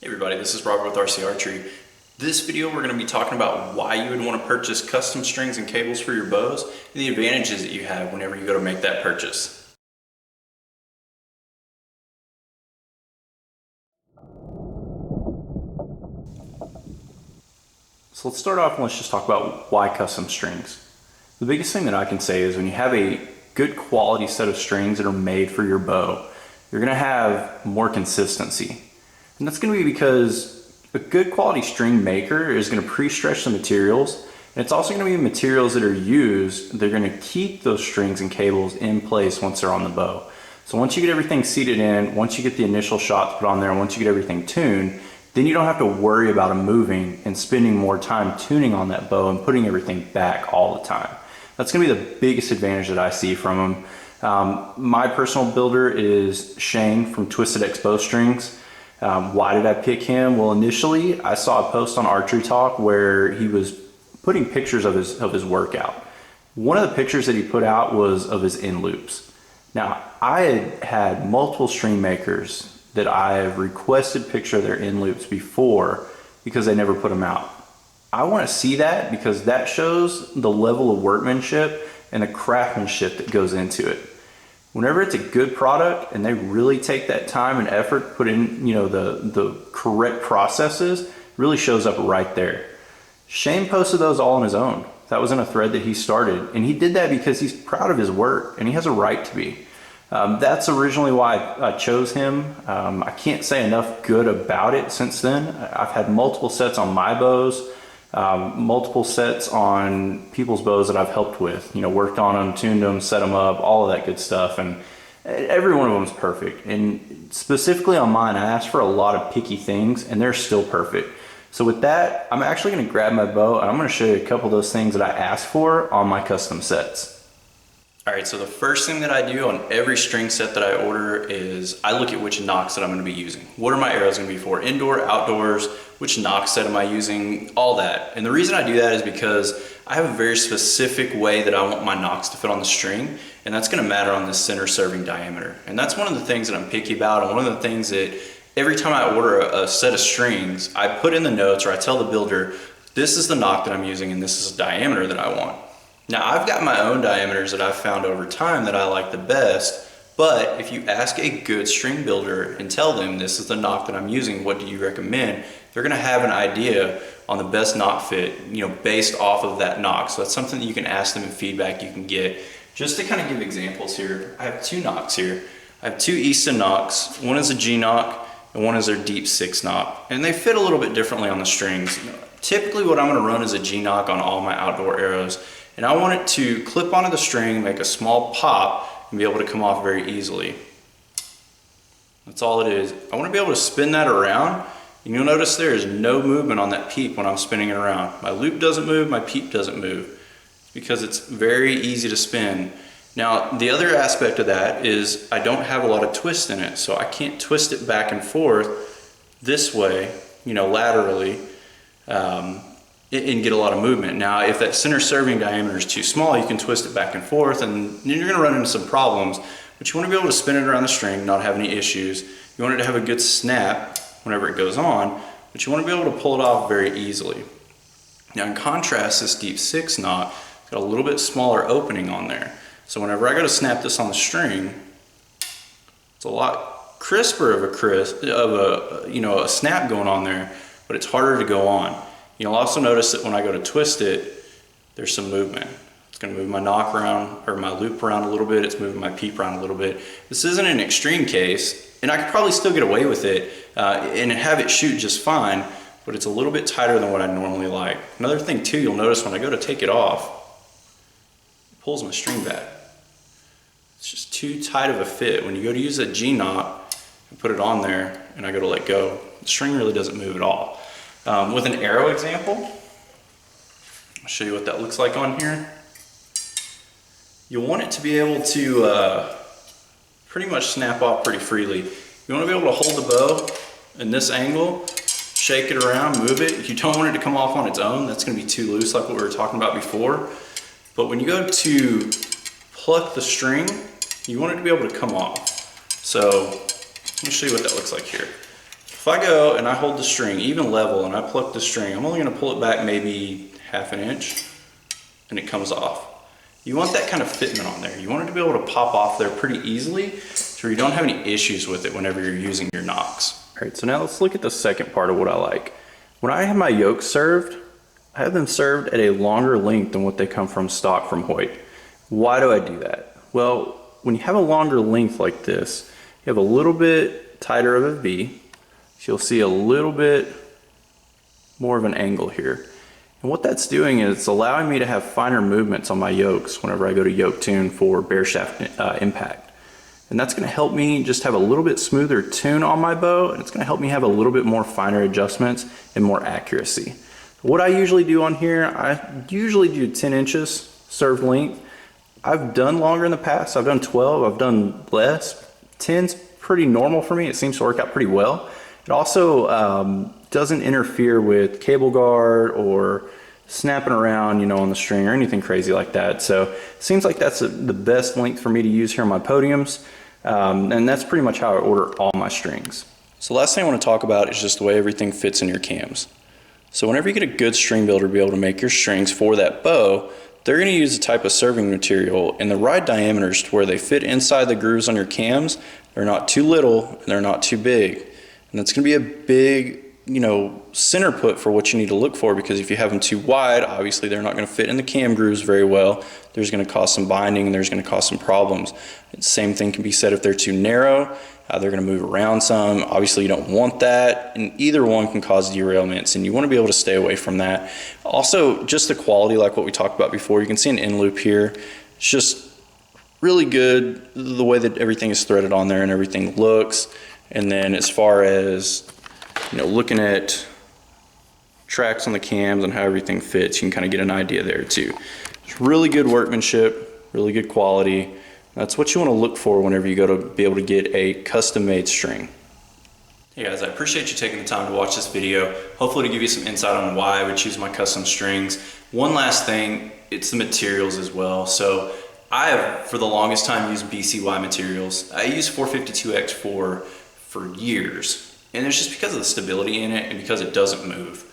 Hey everybody, this is Robert with RC Archery. This video we're going to be talking about why you would want to purchase custom strings and cables for your bows and the advantages that you have whenever you go to make that purchase. So let's start off and let's just talk about why custom strings. The biggest thing that I can say is when you have a good quality set of strings that are made for your bow, you're going to have more consistency. And that's going to be because a good quality string maker is going to pre-stretch the materials, and it's also going to be materials that are used, they're going to keep those strings and cables in place once they're on the bow. So once you get everything seated in, once you get the initial shots put on there, and once you get everything tuned, then you don't have to worry about them moving and spending more time tuning on that bow and putting everything back all the time. That's going to be the biggest advantage that I see from them. My personal builder is Shane from Twisted X Bowstrings. Why did I pick him? Well, initially I saw a post on Archery Talk where he was putting pictures of his workout. One of the pictures that he put out was of his end loops. Now, I had multiple string makers that I have requested picture of their end loops before because they never put them out. I want to see that because that shows the level of workmanship and the craftsmanship that goes into it. Whenever it's a good product and they really take that time and effort to put in, the correct processes, really shows up right there. Shane posted those all on his own. That was in a thread that he started, and he did that because he's proud of his work and he has a right to be. That's originally why I chose him. I can't say enough good about it since then. I've had multiple sets on my bows, multiple sets on people's bows that I've helped with, worked on them, tuned them, set them up, all of that good stuff. And every one of them is perfect. And specifically on mine, I asked for a lot of picky things and they're still perfect. So with that, I'm actually going to grab my bow and I'm going to show you a couple of those things that I asked for on my custom sets. Alright, so the first thing that I do on every string set that I order is I look at which nocks that I'm going to be using. What are my arrows going to be for? Indoor, outdoors, which nock set am I using, all that. And the reason I do that is because I have a very specific way that I want my nocks to fit on the string, and that's going to matter on the center serving diameter. And that's one of the things that I'm picky about, and one of the things that every time I order a set of strings, I put in the notes or I tell the builder, this is the nock that I'm using and this is the diameter that I want. Now, I've got my own diameters that I've found over time that I like the best, but if you ask a good string builder and tell them this is the nock that I'm using, what do you recommend? They're gonna have an idea on the best nock fit, based off of that nock. So that's something that you can ask them and feedback you can get. Just to kind of give examples here, I have two nocks here. I have two Easton nocks. One is a G nock and one is their deep 6 nock. And they fit a little bit differently on the strings. Typically what I'm gonna run is a G nock on all my outdoor arrows. And I want it to clip onto the string, make a small pop, and be able to come off very easily. That's all it is. I want to be able to spin that around, and you'll notice there is no movement on that peep when I'm spinning it around. My loop doesn't move, my peep doesn't move, because it's very easy to spin. Now, the other aspect of that is I don't have a lot of twist in it, so I can't twist it back and forth this way, laterally, and get a lot of movement. Now, if that center serving diameter is too small, you can twist it back and forth and then you're gonna run into some problems, but you wanna be able to spin it around the string, not have any issues. You want it to have a good snap whenever it goes on, but you wanna be able to pull it off very easily. Now, in contrast, this deep 6 knot got a little bit smaller opening on there. So whenever I go to snap this on the string, it's a lot crisper of a snap going on there, but it's harder to go on. You'll also notice that when I go to twist it, there's some movement. It's going to move my nock around, or my loop around a little bit. It's moving my peep around a little bit. This isn't an extreme case, and I could probably still get away with it and have it shoot just fine, but it's a little bit tighter than what I normally like. Another thing too, you'll notice when I go to take it off, it pulls my string back. It's just too tight of a fit. When you go to use a G knot and put it on there, and I go to let go, the string really doesn't move at all. With an arrow example, I'll show you what that looks like on here. You'll want it to be able to pretty much snap off pretty freely. You want to be able to hold the bow in this angle, shake it around, move it. You don't want it to come off on its own. That's going to be too loose like what we were talking about before. But when you go to pluck the string, you want it to be able to come off. So let me show you what that looks like here. if I go and I hold the string even level and I pluck the string, I'm only going to pull it back maybe 1/2 inch and it comes off. You want that kind of fitment on there. You want it to be able to pop off there pretty easily so you don't have any issues with it whenever you're using your Nocks. All right, so now let's look at the second part of what I like. When I have my yokes served, I have them served at a longer length than what they come from stock from Hoyt. Why do I do that? Well, when you have a longer length like this, you have a little bit tighter of a V. So you'll see a little bit more of an angle here. And what that's doing is it's allowing me to have finer movements on my yokes whenever I go to yoke tune for bare shaft impact. And that's going to help me just have a little bit smoother tune on my bow, and it's going to help me have a little bit more finer adjustments and more accuracy. What I usually do on here, I usually do 10 inches served length. I've done longer in the past. I've done 12, I've done less. 10's pretty normal for me. It seems to work out pretty well. It also doesn't interfere with cable guard or snapping around, you know, on the string or anything crazy like that. So it seems like that's the best length for me to use here on my podiums. And that's pretty much how I order all my strings. So last thing I want to talk about is just the way everything fits in your cams. So whenever you get a good string builder to be able to make your strings for that bow, they're going to use a type of serving material in the right diameters to where they fit inside the grooves on your cams. They're not too little and they're not too big. And that's going to be a big, you know, center put for what you need to look for, because if you have them too wide, obviously they're not going to fit in the cam grooves very well. There's going to cause some binding and there's going to cause some problems. The same thing can be said if they're too narrow. They're going to move around some. Obviously you don't want that, and either one can cause derailments, and you want to be able to stay away from that. Also, just the quality, like what we talked about before, you can see an end loop here. It's just really good the way that everything is threaded on there and everything looks. And then as far as, you know, looking at tracks on the cams and how everything fits, you can kind of get an idea there too. It's really good workmanship, really good quality. That's what you want to look for whenever you go to be able to get a custom-made string. Hey guys, I appreciate you taking the time to watch this video. Hopefully to give you some insight on why I would choose my custom strings. One last thing, it's the materials as well. So I have, for the longest time, used BCY materials. I use 452X for years, and it's just because of the stability in it and because it doesn't move.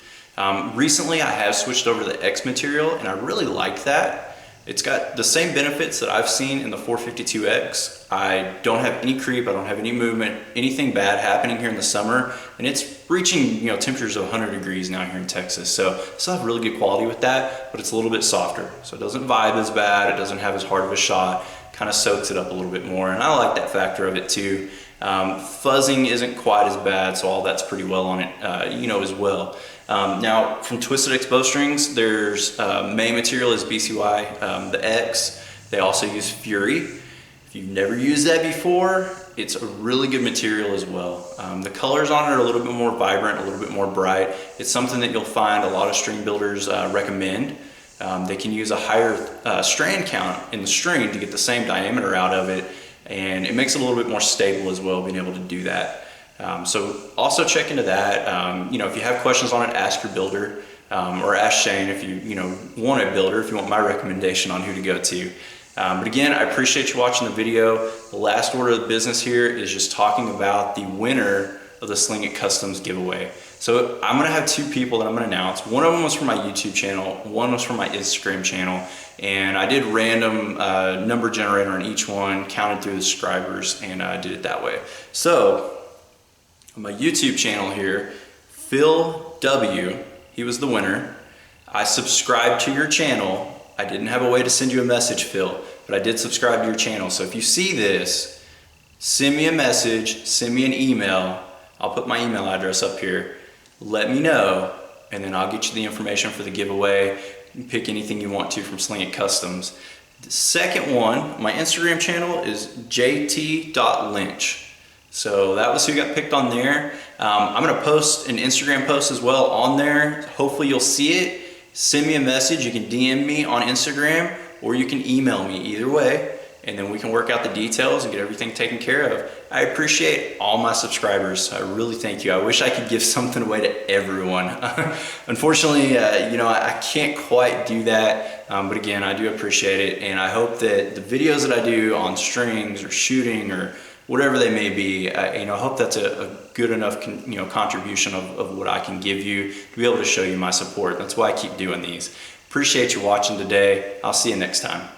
Recently I have switched over to the X material, and I really like that. It's got the same benefits that I've seen in the 452X. I don't have any creep, I don't have any movement, anything bad happening here in the summer, and it's reaching, you know, temperatures of 100 degrees now here in Texas. So I still have really good quality with that, but it's a little bit softer. So it doesn't vibe as bad, it doesn't have as hard of a shot, kind of soaks it up a little bit more, and I like that factor of it too. Fuzzing isn't quite as bad, so all that's pretty well on it, you know, as well. Now from Twisted X bowstrings, there's main material is BCY, the X. They also use Fury. If you've never used that before, it's a really good material as well. The colors on it are a little bit more vibrant, a little bit more bright. It's something that you'll find a lot of string builders recommend. They can use a higher strand count in the string to get the same diameter out of it, and it makes it a little bit more stable as well, being able to do that. So also check into that. You know, if you have questions on it, ask your builder, or ask Shane if you know, want a builder, if you want my recommendation on who to go to. But again, I appreciate you watching the video. The last order of business here is just talking about the winner of the Sling It Customs giveaway. So I'm gonna have two people that I'm gonna announce. One of them was from my YouTube channel, one was from my Instagram channel, and I did random number generator on each one, counted through the subscribers, and I did it that way. So on my YouTube channel here, Phil W, he was the winner. I subscribed to your channel. I didn't have a way to send you a message, Phil, but I did subscribe to your channel. So if you see this, send me a message, send me an email. I'll put my email address up here. Let me know, and then I'll get you the information for the giveaway. You can pick anything you want to from Sling It Customs. The second one, my Instagram channel is jt.lynch. So that was who got picked on there. I'm gonna post an Instagram post as well on there. Hopefully you'll see it. Send me a message. You can DM me on Instagram, or you can email me, either way, and then we can work out the details and get everything taken care of. I appreciate all my subscribers. I really thank you. I wish I could give something away to everyone. Unfortunately, you know, I can't quite do that, but again, I do appreciate it, and I hope that the videos that I do on strings or shooting or whatever they may be. I hope that's a good enough contribution of what I can give you to be able to show you my support. That's why I keep doing these. Appreciate you watching today. I'll see you next time.